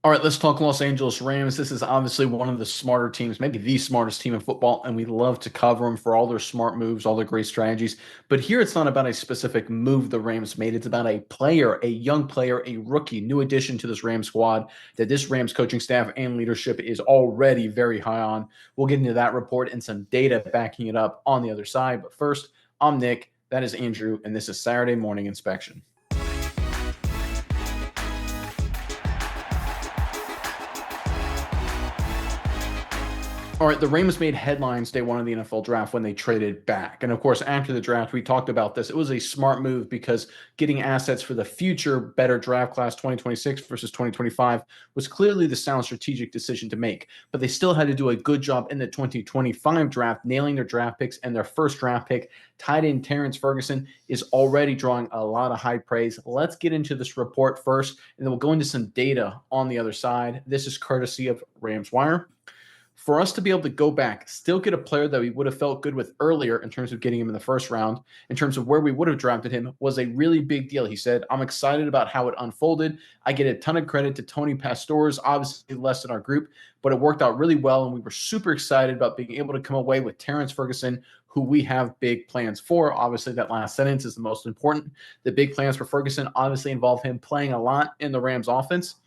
All right, let's talk Los Angeles Rams. This is obviously one of the smarter teams, maybe the smartest team in football, and we love to cover them for all their smart moves, all their great strategies. But here it's not about a specific move the Rams made. It's about a player, a young player, a rookie, new addition to this Rams squad that this Rams coaching staff and leadership is already very high on. We'll get into that report and some data backing it up on the other side. But first, I'm Nick. That is Andrew, and this is Saturday Morning Inspection. All right, the Rams made headlines day one of the NFL draft when they traded back. And of course, after the draft, we talked about this. It was a smart move because getting assets for the future, better draft class 2026 versus 2025 was clearly the sound strategic decision to make. But they still had to do a good job in the 2025 draft, nailing their draft picks, and their first draft pick, tight end Terrence Ferguson, is already drawing a lot of high praise. Let's get into this report first, and then we'll go into some data on the other side. This is courtesy of Rams Wire. For us to be able to go back, still get a player that we would have felt good with earlier in terms of getting him in the first round, in terms of where we would have drafted him, was a really big deal. He said, I'm excited about how it unfolded. I get a ton of credit to Tony Pastores, obviously less in our group, but it worked out really well. And we were super excited about being able to come away with Terrence Ferguson, who we have big plans for. Obviously, that last sentence is the most important. The big plans for Ferguson obviously involve him playing a lot in the Rams offense.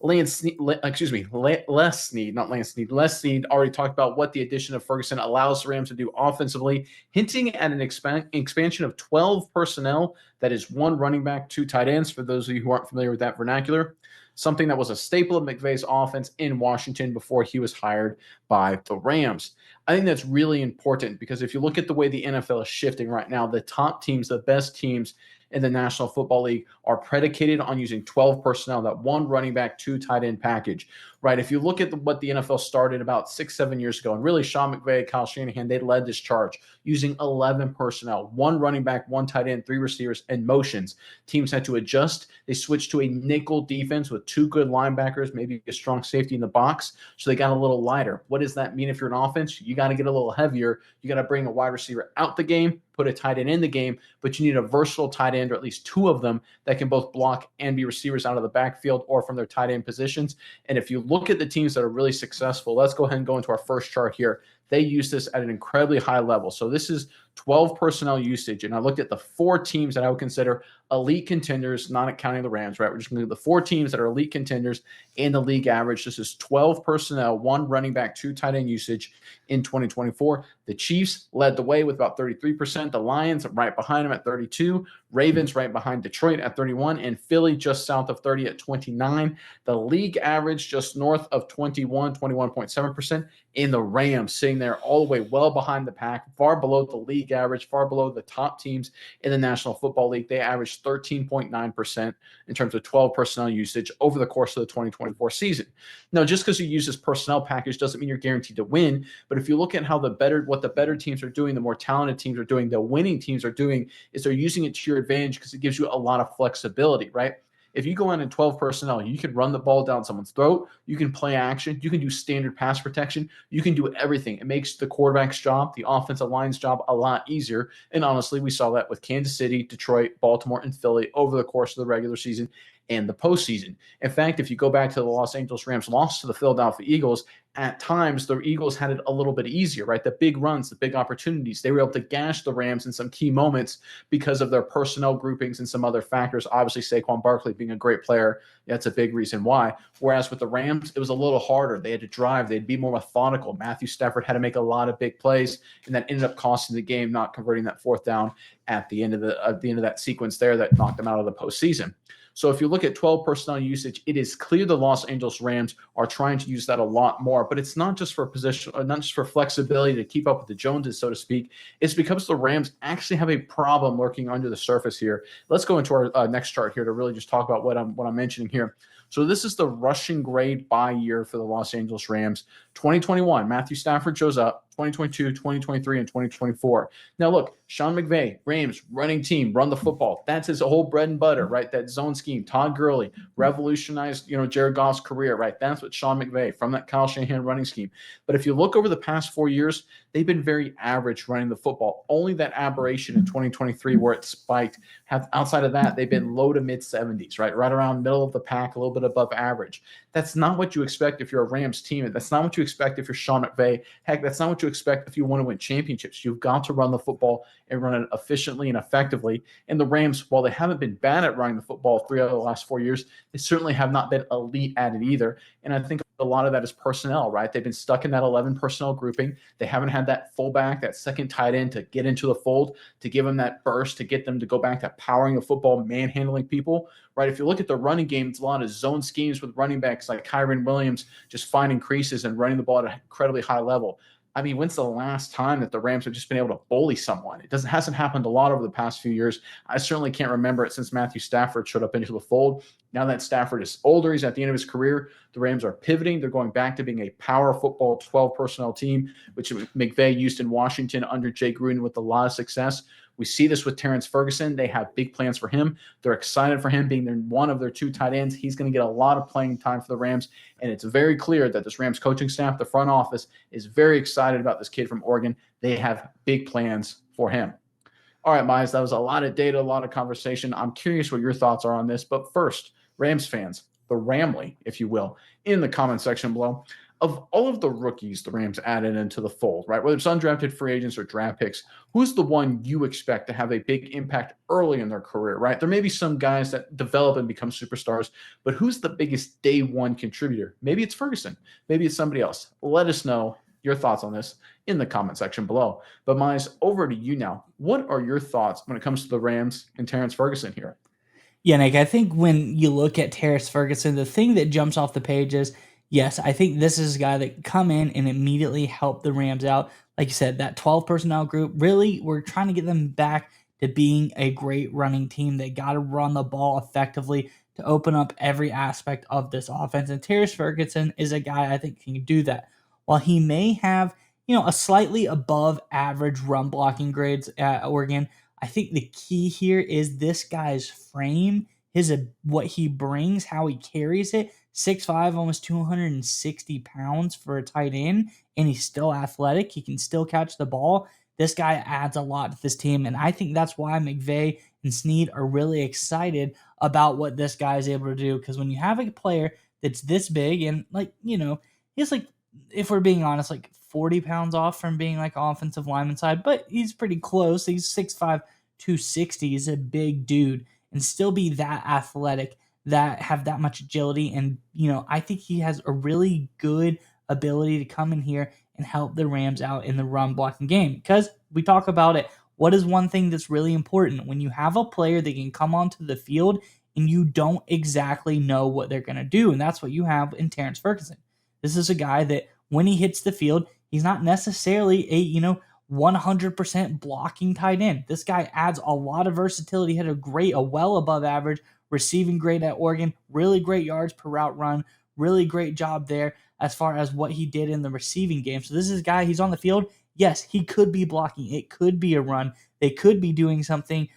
Les Snead, not Lance Snead. Les Snead already talked about what the addition of Ferguson allows the Rams to do offensively, hinting at an expansion of 12 personnel. That is one running back, two tight ends, for those of you who aren't familiar with that vernacular. Something that was a staple of McVay's offense in Washington before he was hired by the Rams. I think that's really important because if you look at the way the NFL is shifting right now, the top teams, the best teams in the National Football League are predicated on using 12 personnel, that one running back, two tight end package, right? If you look at what the NFL started about 6, 7 years ago, and really Sean McVay, Kyle Shanahan, they led this charge using 11 personnel, one running back, one tight end, three receivers, and motions. Teams had to adjust. They switched to a nickel defense with two good linebackers, maybe a strong safety in the box. So they got a little lighter. What does that mean if you're an offense? You got to get a little heavier. You got to bring a wide receiver out the game, put a tight end in the game, but you need a versatile tight end, or at least two of them, that can both block and be receivers out of the backfield or from their tight end positions. And if you look at the teams that are really successful, let's go ahead and go into our first chart here. They use this at an incredibly high level. So this is 12 personnel usage. And I looked at the four teams that I would consider elite contenders, not counting the Rams, right? We're just going to do the four teams that are elite contenders in the league average. This is 12 personnel, one running back, two tight end usage in 2024. The Chiefs led the way with about 33%. The Lions right behind them at 32. Ravens right behind Detroit at 31. And Philly just south of 30 at 29. The league average just north of 21.7%. In the Rams sitting there all the way well behind the pack, far below the league average, far below the top teams in the National Football League. They averaged 13.9% in terms of 12 personnel usage over the course of the 2024 season. Now, just because you use this personnel package doesn't mean you're guaranteed to win. But if you look at how what the better teams are doing, the more talented teams are doing, the winning teams are doing, is they're using it to your advantage because it gives you a lot of flexibility, right? If you go in 12 personnel, you can run the ball down someone's throat. You can play action. You can do standard pass protection. You can do everything. It makes the quarterback's job, the offensive line's job, a lot easier. And honestly, we saw that with Kansas City, Detroit, Baltimore, and Philly over the course of the regular season and the postseason. In fact, if you go back to the Los Angeles Rams loss to the Philadelphia Eagles, at times the Eagles had it a little bit easier, right? The big runs, the big opportunities, they were able to gash the Rams in some key moments because of their personnel groupings and some other factors. Obviously, Saquon Barkley being a great player, that's a big reason why. Whereas with the Rams, it was a little harder. They had to drive, they'd be more methodical. Matthew Stafford had to make a lot of big plays, and that ended up costing the game, not converting that fourth down at the end of that sequence there that knocked them out of the postseason. So if you look at 12 personnel usage, it is clear the Los Angeles Rams are trying to use that a lot more. But it's not just for position, not just for flexibility to keep up with the Joneses, so to speak. It's because the Rams actually have a problem lurking under the surface here. Let's go into our next chart here to really just talk about what I'm mentioning here. So this is the rushing grade by year for the Los Angeles Rams. 2021, Matthew Stafford shows up. 2022, 2023, and 2024. Now, look, Sean McVay, Rams, running team, run the football. That's his whole bread and butter, right? That zone scheme. Todd Gurley revolutionized, Jared Goff's career, right? That's what Sean McVay from that Kyle Shanahan running scheme. But if you look over the past 4 years, they've been very average running the football. Only that aberration in 2023 where it spiked. Outside of that, they've been low to mid 70s, right? Right around middle of the pack, a little bit above average. That's not what you expect if you're a Rams team. That's not what you expect if you're Sean McVay. Heck, that's not what you expect if you want to win championships. You've got to run the football and run it efficiently and effectively. And the Rams, while they haven't been bad at running the football 3 of the last 4 years, they certainly have not been elite at it either. And I think a lot of that is personnel, right? They've been stuck in that 11 personnel grouping. They haven't had that fullback, that second tight end to get into the fold, to give them that burst, to get them to go back to powering the football, manhandling people, right? If you look at the running game, it's a lot of zone schemes with running backs like Kyron Williams just finding creases and running the ball at an incredibly high level. I mean, when's the last time that the Rams have just been able to bully someone? It hasn't happened a lot over the past few years. I certainly can't remember it since Matthew Stafford showed up into the fold. Now that Stafford is older, he's at the end of his career. The Rams are pivoting. They're going back to being a power football 12 personnel team, which McVay used in Washington under Jay Gruden with a lot of success. We see this with Terrence Ferguson. They have big plans for him. They're excited for him being one of their two tight ends. He's going to get a lot of playing time for the Rams, and it's very clear that this Rams coaching staff, the front office, is very excited about this kid from Oregon. They have big plans for him. All right, Mize, that was a lot of data, a lot of conversation. I'm curious what your thoughts are on this, but first, Rams fans, the Ramley, if you will, in the comment section below. Of all of the rookies the Rams added into the fold, right, whether it's undrafted free agents or draft picks, who's the one you expect to have a big impact early in their career, right? There may be some guys that develop and become superstars, but who's the biggest day one contributor? Maybe it's Ferguson. Maybe it's somebody else. Let us know your thoughts on this in the comment section below. But Mize, over to you now. What are your thoughts when it comes to the Rams and Terrence Ferguson here? Yeah, Nick, I think when you look at Terrence Ferguson, the thing that jumps off the page is, yes, I think this is a guy that come in and immediately help the Rams out. Like you said, that 12 personnel group, really, we're trying to get them back to being a great running team. They got to run the ball effectively to open up every aspect of this offense. And Terrence Ferguson is a guy I think can do that. While he may have, a slightly above average run blocking grades at Oregon, I think the key here is this guy's frame, what he brings, how he carries it. 6'5", almost 260 pounds for a tight end, and he's still athletic. He can still catch the ball. This guy adds a lot to this team, and I think that's why McVay and Snead are really excited about what this guy is able to do. Because when you have a player that's this big and he's like, if we're being honest, like 40 pounds off from being like offensive lineman side, but he's pretty close. He's 6'5", 260. He's a big dude and still be that athletic, that have that much agility. And, I think he has a really good ability to come in here and help the Rams out in the run blocking game. Because we talk about it. What is one thing that's really important? When you have a player that can come onto the field and you don't exactly know what they're going to do. And that's what you have in Terrence Ferguson. This is a guy that when he hits the field, he's not necessarily a, 100% blocking tight end. This guy adds a lot of versatility. He had a well above average receiving grade at Oregon, really great yards per route run, really great job there as far as what he did in the receiving game. So this is a guy, he's on the field. Yes, he could be blocking. It could be a run. They could be doing something,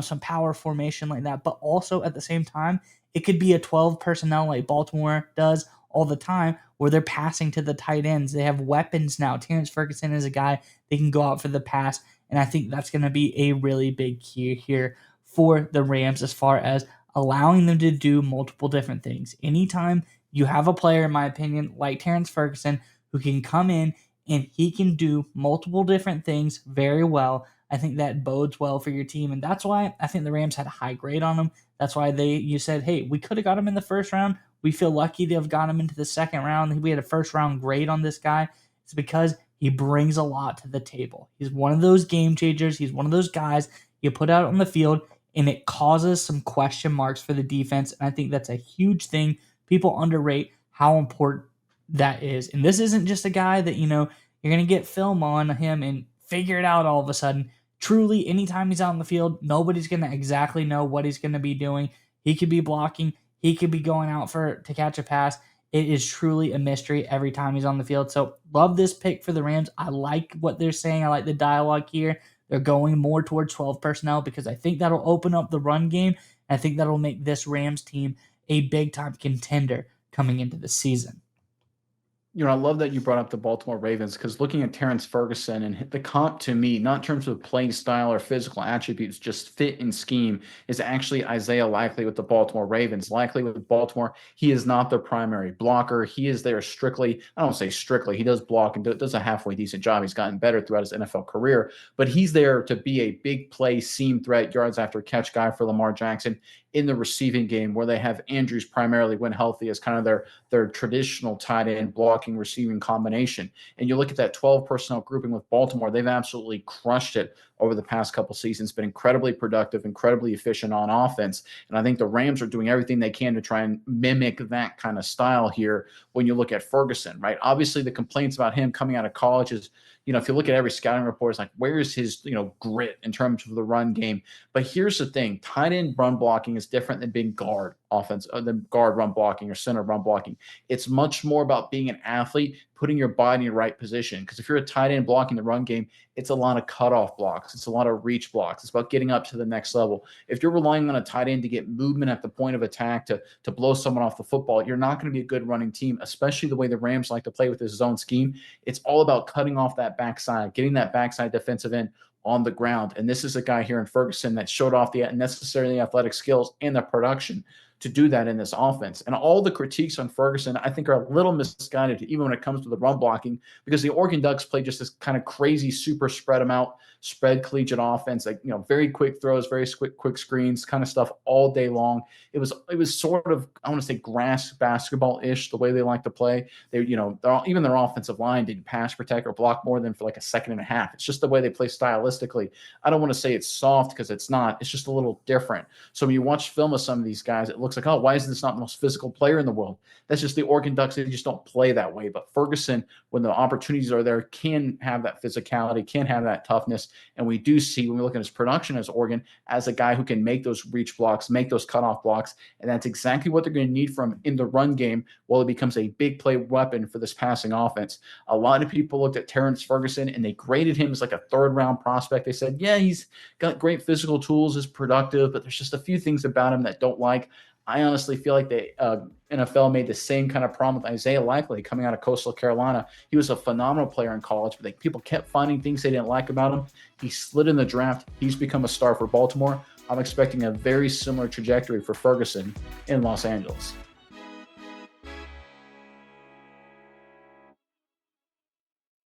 some power formation like that. But also at the same time, it could be a 12 personnel like Baltimore does all the time where they're passing to the tight ends. They have weapons now. Terrence Ferguson is a guy that can go out for the pass, and I think that's going to be a really big key here for the Rams as far as allowing them to do multiple different things. Anytime you have a player, in my opinion, like Terrence Ferguson, who can come in and he can do multiple different things very well, I think that bodes well for your team, and that's why I think the Rams had a high grade on him. That's why you said, hey, we could have got him in the first round. We feel lucky to have got him into the second round. We had a first round grade on this guy. It's because he brings a lot to the table. He's one of those game changers. He's one of those guys you put out on the field and it causes some question marks for the defense. And I think that's a huge thing. People underrate how important that is. And this isn't just a guy that, you're going to get film on him and figure it out all of a sudden. Truly, anytime he's out on the field, nobody's going to exactly know what he's going to be doing. He could be blocking. He could be going out to catch a pass. It is truly a mystery every time he's on the field. So love this pick for the Rams. I like what they're saying. I like the dialogue here. They're going more towards 12 personnel because I think that'll open up the run game. I think that'll make this Rams team a big time contender coming into the season. I love that you brought up the Baltimore Ravens because looking at Terrence Ferguson and the comp to me, not in terms of playing style or physical attributes, just fit and scheme, is actually Isaiah Likely with the Baltimore Ravens. Likely with Baltimore, he is not their primary blocker. He is there strictly, I don't say strictly, he does block and does a halfway decent job. He's gotten better throughout his NFL career, but he's there to be a big play, seam threat, yards after catch guy for Lamar Jackson in the receiving game where they have Andrews primarily when healthy as kind of their traditional tight end blocking receiving combination. And you look at that 12 personnel grouping with Baltimore, they've absolutely crushed it over the past couple seasons, been incredibly productive, incredibly efficient on offense. And I think the Rams are doing everything they can to try and mimic that kind of style here when you look at Ferguson, right? Obviously, the complaints about him coming out of college is, if you look at every scouting report, it's like, where is his, grit in terms of the run game? But here's the thing: tight end run blocking is different than being guard offense, than guard run blocking or center run blocking. It's much more about being an athlete, putting your body in the right position. Because if you're a tight end blocking the run game, it's a lot of cutoff blocks. It's a lot of reach blocks. It's about getting up to the next level. If you're relying on a tight end to get movement at the point of attack to blow someone off the football, you're not going to be a good running team, especially the way the Rams like to play with this zone scheme. It's all about cutting off that backside, getting that backside defensive end on the ground. And this is a guy here in Ferguson that showed off the necessarily athletic skills and the production to do that in this offense. And all the critiques on Ferguson, I think, are a little misguided, even when it comes to the run blocking, because the Oregon Ducks play just this kind of crazy, super spread them out, spread collegiate offense, like, very quick throws, very quick screens, kind of stuff all day long. It was sort of, I want to say, grass basketball-ish, the way they like to play. They, even their offensive line didn't pass protect or block more than for like a second and a half. It's just the way they play stylistically. I don't want to say it's soft because it's not. It's just a little different. So when you watch film of some of these guys, it looks like, oh, why is this not the most physical player in the world? That's just the Oregon Ducks. They just don't play that way. But Ferguson, when the opportunities are there, can have that physicality, can have that toughness. And we do see, when we look at his production as Oregon, as a guy who can make those reach blocks, make those cutoff blocks. And that's exactly what they're going to need from him in the run game while it becomes a big play weapon for this passing offense. A lot of people looked at Terrence Ferguson and they graded him as like a third-round prospect. They said, yeah, he's got great physical tools, is productive, but there's just a few things about him that don't like. I honestly feel like the NFL made the same kind of problem with Isaiah Likely coming out of Coastal Carolina. He was a phenomenal player in college, but people kept finding things they didn't like about him. He slid in the draft. He's become a star for Baltimore. I'm expecting a very similar trajectory for Ferguson in Los Angeles.